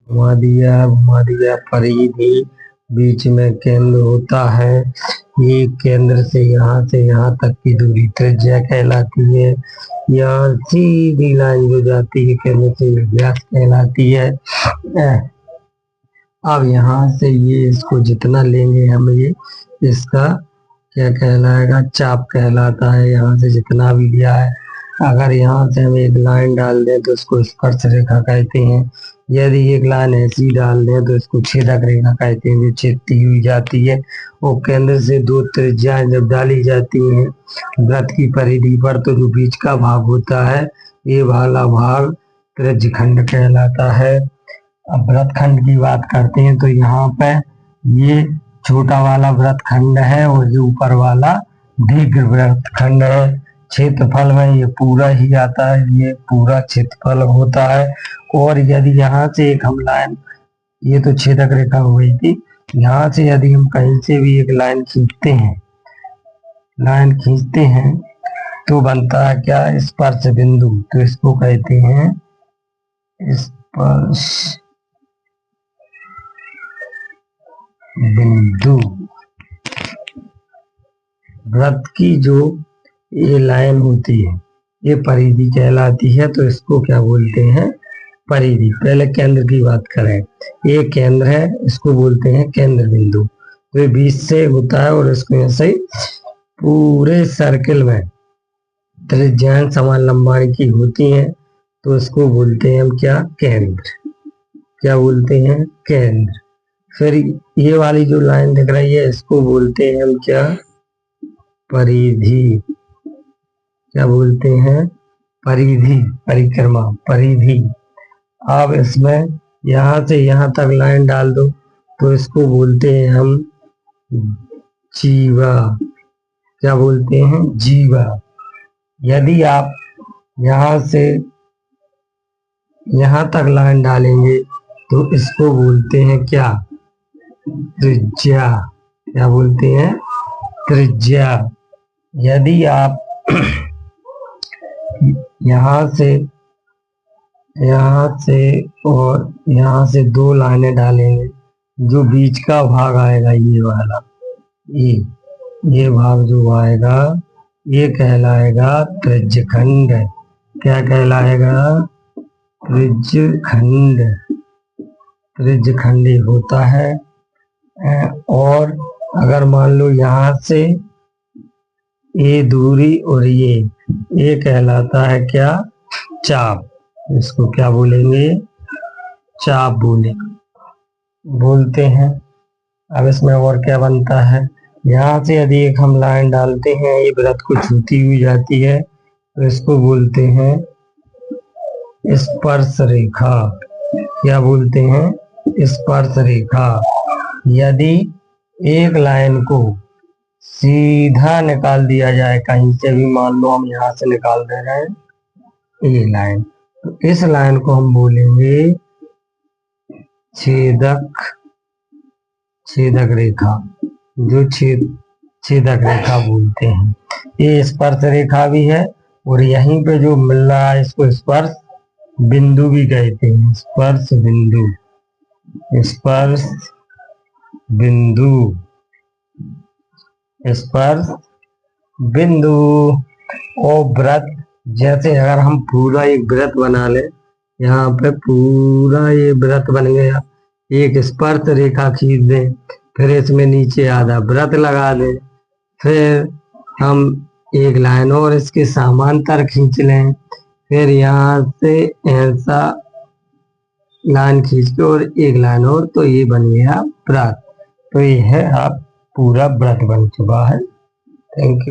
घुमा दिया परिधि, बीच में केंद्र होता है। ये केंद्र से यहाँ तक की दूरी त्रिज्या कहलाती है। यहाँ सीधी लाइन जो जाती है केंद्र से व्यास कहलाती है। अब यहाँ से ये इसको जितना लेंगे हम, ये इसका क्या कहलाएगा, चाप कहलाता है। यहाँ से जितना भी लिया है, अगर यहाँ से हम एक लाइन डाल दें तो इसको स्पर्श रेखा कहते हैं। यदि एक लाइन ऐसी डाल दें तो इसको छेदक रेखा कहते हैं, जो छेदती हुई जाती है। और केंद्र से दो त्रिज्याएं जब डाली जाती हैं वृत्त की परिधि पर, तो जो बीच का भाग होता है, ये वाला भाग त्रिज्यखंड कहलाता है। अब वृत्तखंड की बात करते हैं तो यहाँ पे ये छोटा वाला वृत्तखंड है और ये ऊपर वाला दीर्घ वृत्तखंड है। क्षेत्रफल में ये पूरा ही आता है, ये पूरा क्षेत्रफल होता है। और यदि यहाँ से एक हम लाइन, ये तो छेदक रेखा हो गई थी, यहाँ से यदि हम कहीं से भी एक लाइन खींचते हैं तो बनता है क्या, स्पर्श बिंदु। तो इसको कहते हैं स्पर्श बिंदु। वृत्त की जो ये लाइन होती है ये परिधि कहलाती है। तो इसको क्या बोलते हैं, परिधि। पहले केंद्र की बात करें, ये केंद्र है, इसको बोलते हैं केंद्र बिंदु। तो ये बीच से होता है और इसको ऐसे पूरे सर्किल में त्रिज्याएं समान लंबाई की होती हैं, तो इसको बोलते हैं हम क्या, केंद्र। क्या बोलते हैं, केंद्र। फिर ये वाली जो लाइन दिख रही है इसको बोलते हैं हम क्या, परिधि। क्या बोलते हैं, परिधि, परिक्रमा, परिधि। अब इसमें यहाँ से यहाँ तक लाइन डाल दो तो इसको बोलते हैं हम जीवा। क्या बोलते हैं, जीवा। यदि आप यहाँ से यहाँ तक लाइन डालेंगे तो इसको बोलते हैं क्या, त्रिज्या। क्या बोलते हैं, त्रिज्या। यदि आप यहाँ और यहाँ से दो लाइनें डालेंगे, जो बीच का भाग आएगा ये वाला, ये भाग जो आएगा ये कहलाएगा त्रिज्यखंड। क्या कहलाएगा, त्रिज्यखंड। त्रिज्यखंडी होता है। और अगर मान लो यहाँ से ये दूरी और ये कहलाता है क्या, चाप। इसको क्या बोलेंगे, चाप बोलते हैं। अब इसमें और क्या बनता है, यहाँ से यदि एक हम लाइन डालते हैं, ये वृत्त को छूती हुई जाती है, तो इसको बोलते हैं स्पर्श रेखा। क्या बोलते हैं, स्पर्श रेखा। यदि एक लाइन को सीधा निकाल दिया जाए कहीं से भी, मान लो हम यहाँ से निकाल दे रहे हैं ये लाइन, तो इस लाइन को हम बोलेंगे छेदक रेखा, जो छेदक रेखा बोलते हैं। ये स्पर्श रेखा भी है और यहीं पे जो मिल रहा है इसको स्पर्श बिंदु भी कहते हैं। स्पर्श बिंदु, स्पर्श बिंदु, स्पर्श बिंदु। और वृत्त, जैसे अगर हम पूरा एक वृत्त बना ले, यहाँ पे पूरा ये वृत्त बन गया, एक स्पर्श रेखा खींच दें, फिर इसमें नीचे आधा वृत्त लगा दें, फिर हम एक लाइन और इसके समांतर खींच लें, फिर यहाँ से ऐसा लाइन खींच के और एक लाइन और, तो ये बन गया वृत्त। तो ये है आप पूरा वृत्त बन चुका है। Thank you.